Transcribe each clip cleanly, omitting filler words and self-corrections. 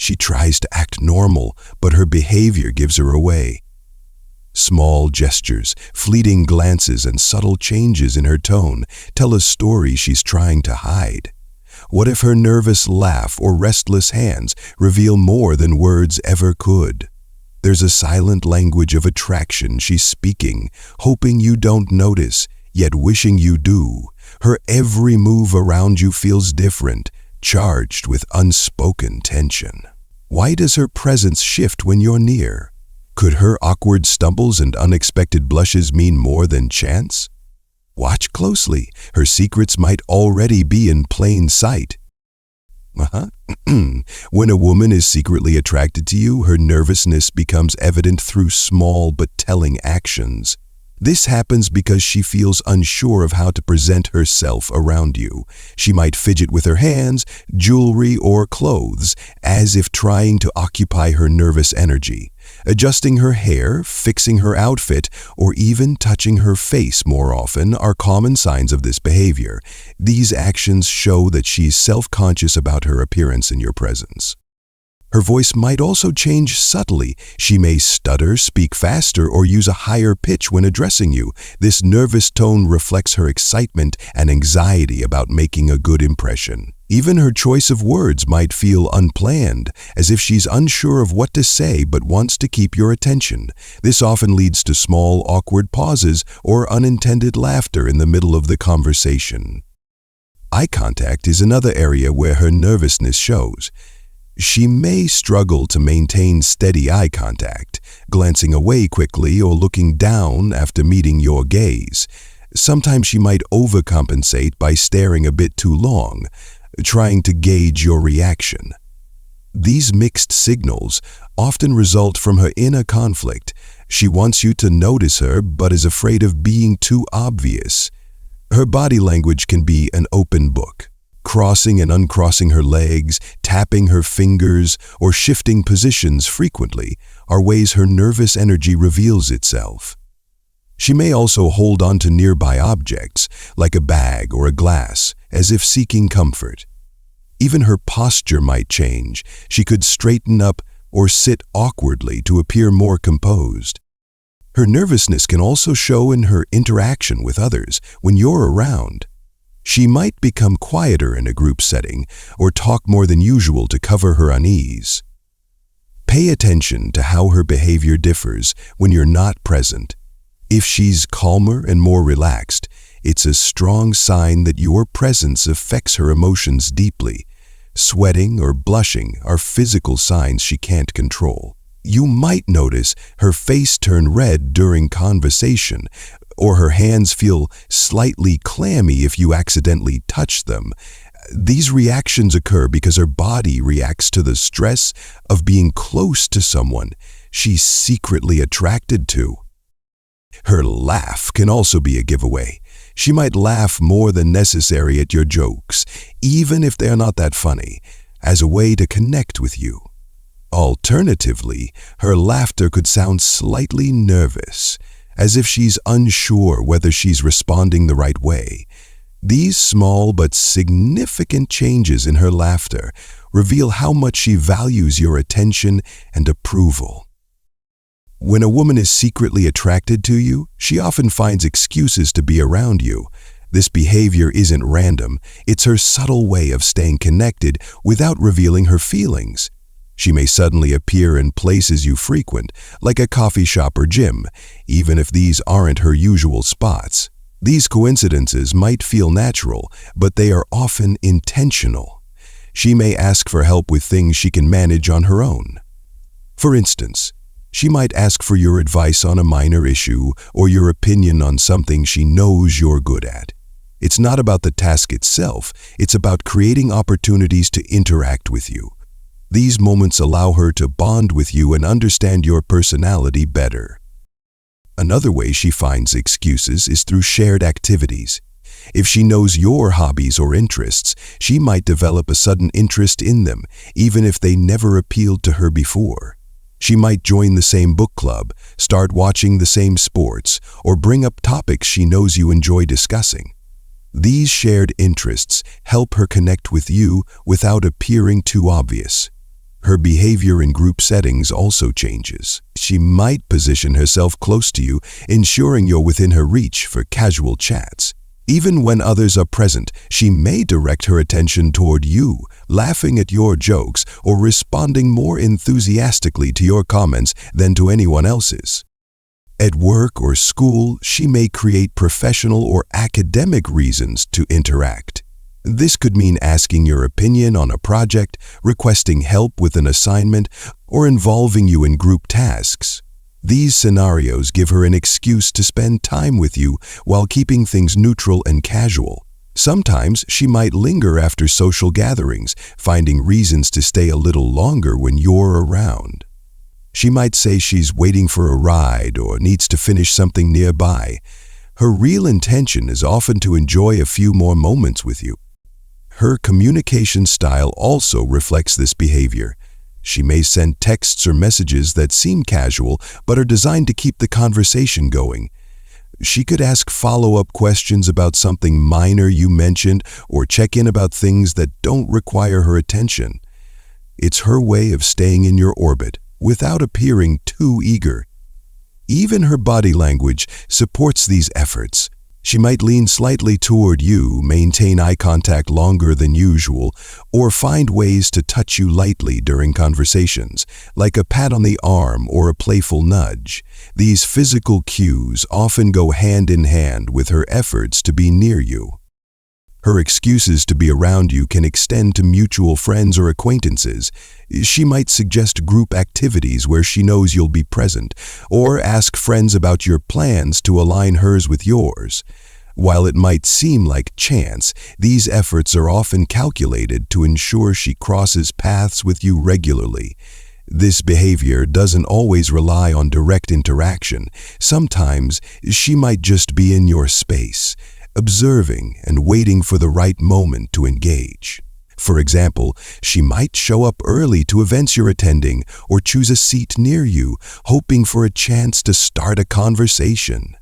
She tries to act normal, but her behavior gives her away. Small gestures, fleeting glances, and subtle changes in her tone tell a story she's trying to hide. What if her nervous laugh or restless hands reveal more than words ever could? There's a silent language of attraction she's speaking, hoping you don't notice, yet wishing you do. Her every move around you feels different, charged with unspoken tension. Why does her presence shift when you're near? Could her awkward stumbles and unexpected blushes mean more than chance? Watch closely. Her secrets might already be in plain sight. When a woman is secretly attracted to you, her nervousness becomes evident through small but telling actions. This happens because she feels unsure of how to present herself around you. She might fidget with her hands, jewelry, or clothes, as if trying to occupy her nervous energy. Adjusting her hair, fixing her outfit, or even touching her face more often are common signs of this behavior. These actions show that she's self-conscious about her appearance in your presence. Her voice might also change subtly. She may stutter, speak faster, or use a higher pitch when addressing you. This nervous tone reflects her excitement and anxiety about making a good impression. Even her choice of words might feel unplanned, as if she's unsure of what to say but wants to keep your attention. This often leads to small, awkward pauses or unintended laughter in the middle of the conversation. Eye contact is another area where her nervousness shows. She may struggle to maintain steady eye contact, glancing away quickly or looking down after meeting your gaze. Sometimes she might overcompensate by staring a bit too long, trying to gauge your reaction. These mixed signals often result from her inner conflict. She wants you to notice her but is afraid of being too obvious. Her body language can be an open book. Crossing and uncrossing her legs, tapping her fingers, or shifting positions frequently are ways her nervous energy reveals itself. She may also hold on to nearby objects, like a bag or a glass, as if seeking comfort. Even her posture might change. She could straighten up or sit awkwardly to appear more composed. Her nervousness can also show in her interaction with others when you're around. She might become quieter in a group setting or talk more than usual to cover her unease. Pay attention to how her behavior differs when you're not present. If she's calmer and more relaxed, it's a strong sign that your presence affects her emotions deeply. Sweating or blushing are physical signs she can't control. You might notice her face turn red during conversation, or her hands feel slightly clammy if you accidentally touch them. These reactions occur because her body reacts to the stress of being close to someone she's secretly attracted to. Her laugh can also be a giveaway. She might laugh more than necessary at your jokes, even if they're not that funny, as a way to connect with you. Alternatively, her laughter could sound slightly nervous, as if she's unsure whether she's responding the right way. These small but significant changes in her laughter reveal how much she values your attention and approval. When a woman is secretly attracted to you, she often finds excuses to be around you. This behavior isn't random. It's her subtle way of staying connected without revealing her feelings. She may suddenly appear in places you frequent, like a coffee shop or gym, even if these aren't her usual spots. These coincidences might feel natural, but they are often intentional. She may ask for help with things she can manage on her own. For instance, she might ask for your advice on a minor issue or your opinion on something she knows you're good at. It's not about the task itself, it's about creating opportunities to interact with you. These moments allow her to bond with you and understand your personality better. Another way she finds excuses is through shared activities. If she knows your hobbies or interests, she might develop a sudden interest in them, even if they never appealed to her before. She might join the same book club, start watching the same sports, or bring up topics she knows you enjoy discussing. These shared interests help her connect with you without appearing too obvious. Her behavior in group settings also changes. She might position herself close to you, ensuring you're within her reach for casual chats. Even when others are present, she may direct her attention toward you, laughing at your jokes or responding more enthusiastically to your comments than to anyone else's. At work or school, she may create professional or academic reasons to interact. This could mean asking your opinion on a project, requesting help with an assignment, or involving you in group tasks. These scenarios give her an excuse to spend time with you while keeping things neutral and casual. Sometimes she might linger after social gatherings, finding reasons to stay a little longer when you're around. She might say she's waiting for a ride or needs to finish something nearby. Her real intention is often to enjoy a few more moments with you. Her communication style also reflects this behavior. She may send texts or messages that seem casual but are designed to keep the conversation going. She could ask follow-up questions about something minor you mentioned or check in about things that don't require her attention. It's her way of staying in your orbit without appearing too eager. Even her body language supports these efforts. She might lean slightly toward you, maintain eye contact longer than usual, or find ways to touch you lightly during conversations, like a pat on the arm or a playful nudge. These physical cues often go hand in hand with her efforts to be near you. Her excuses to be around you can extend to mutual friends or acquaintances. She might suggest group activities where she knows you'll be present, or ask friends about your plans to align hers with yours. While it might seem like chance, these efforts are often calculated to ensure she crosses paths with you regularly. This behavior doesn't always rely on direct interaction. Sometimes she might just be in your space, observing and waiting for the right moment to engage. For example, she might show up early to events you're attending or choose a seat near you, hoping for a chance to start a conversation.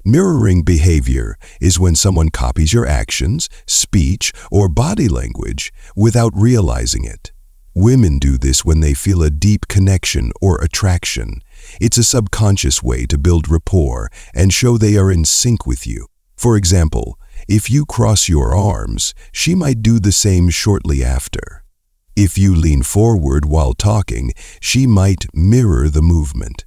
Mirroring behavior is when someone copies your actions, speech, or body language without realizing it. Women do this when they feel a deep connection or attraction. It's a subconscious way to build rapport and show they are in sync with you. For example, if you cross your arms, she might do the same shortly after. If you lean forward while talking, she might mirror the movement.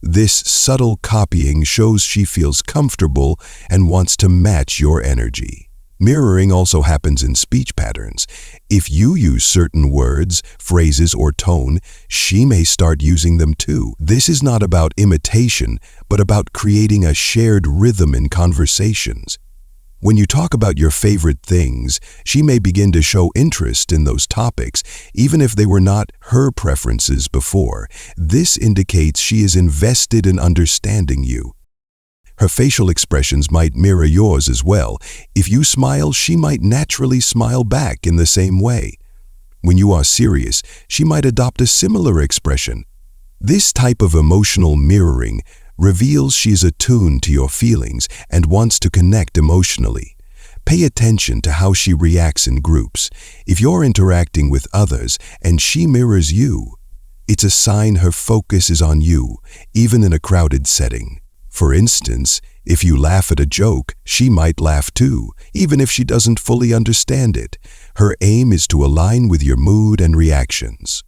This subtle copying shows she feels comfortable and wants to match your energy. Mirroring also happens in speech patterns. If you use certain words, phrases, or tone, she may start using them too. This is not about imitation, but about creating a shared rhythm in conversations. When you talk about your favorite things, she may begin to show interest in those topics, even if they were not her preferences before. This indicates she is invested in understanding you. Her facial expressions might mirror yours as well. If you smile, she might naturally smile back in the same way. When you are serious, she might adopt a similar expression. This type of emotional mirroring reveals she's attuned to your feelings and wants to connect emotionally. Pay attention to how she reacts in groups. If you're interacting with others and she mirrors you, it's a sign her focus is on you, even in a crowded setting. For instance, if you laugh at a joke, she might laugh too, even if she doesn't fully understand it. Her aim is to align with your mood and reactions.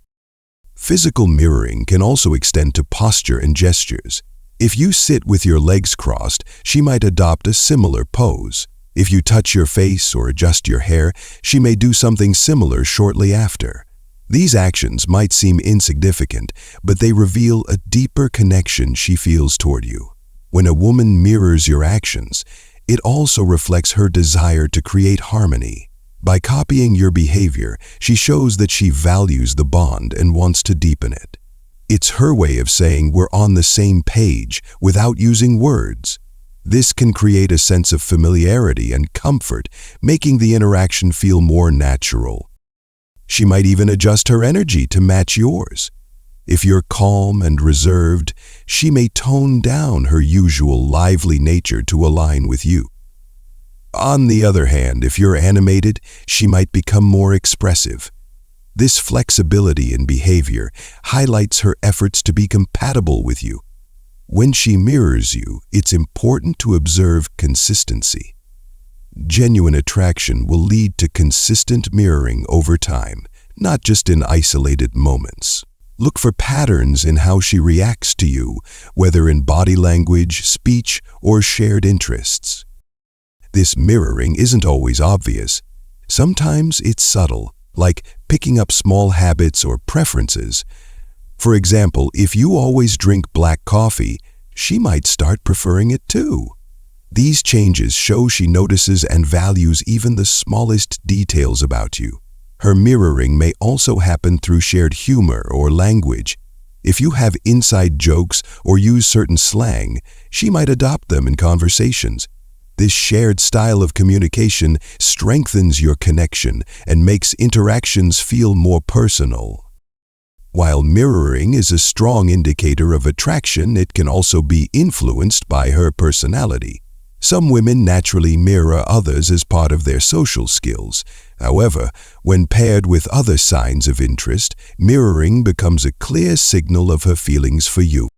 Physical mirroring can also extend to posture and gestures. If you sit with your legs crossed, she might adopt a similar pose. If you touch your face or adjust your hair, she may do something similar shortly after. These actions might seem insignificant, but they reveal a deeper connection she feels toward you. When a woman mirrors your actions, it also reflects her desire to create harmony. By copying your behavior, she shows that she values the bond and wants to deepen it. It's her way of saying we're on the same page without using words. This can create a sense of familiarity and comfort, making the interaction feel more natural. She might even adjust her energy to match yours. If you're calm and reserved, she may tone down her usual lively nature to align with you. On the other hand, if you're animated, she might become more expressive. This flexibility in behavior highlights her efforts to be compatible with you. When she mirrors you, it's important to observe consistency. Genuine attraction will lead to consistent mirroring over time, not just in isolated moments. Look for patterns in how she reacts to you, whether in body language, speech, or shared interests. This mirroring isn't always obvious. Sometimes it's subtle, like picking up small habits or preferences. For example, if you always drink black coffee, she might start preferring it too. These changes show she notices and values even the smallest details about you. Her mirroring may also happen through shared humor or language. If you have inside jokes or use certain slang, she might adopt them in conversations. This shared style of communication strengthens your connection and makes interactions feel more personal. While mirroring is a strong indicator of attraction, it can also be influenced by her personality. Some women naturally mirror others as part of their social skills. However, when paired with other signs of interest, mirroring becomes a clear signal of her feelings for you.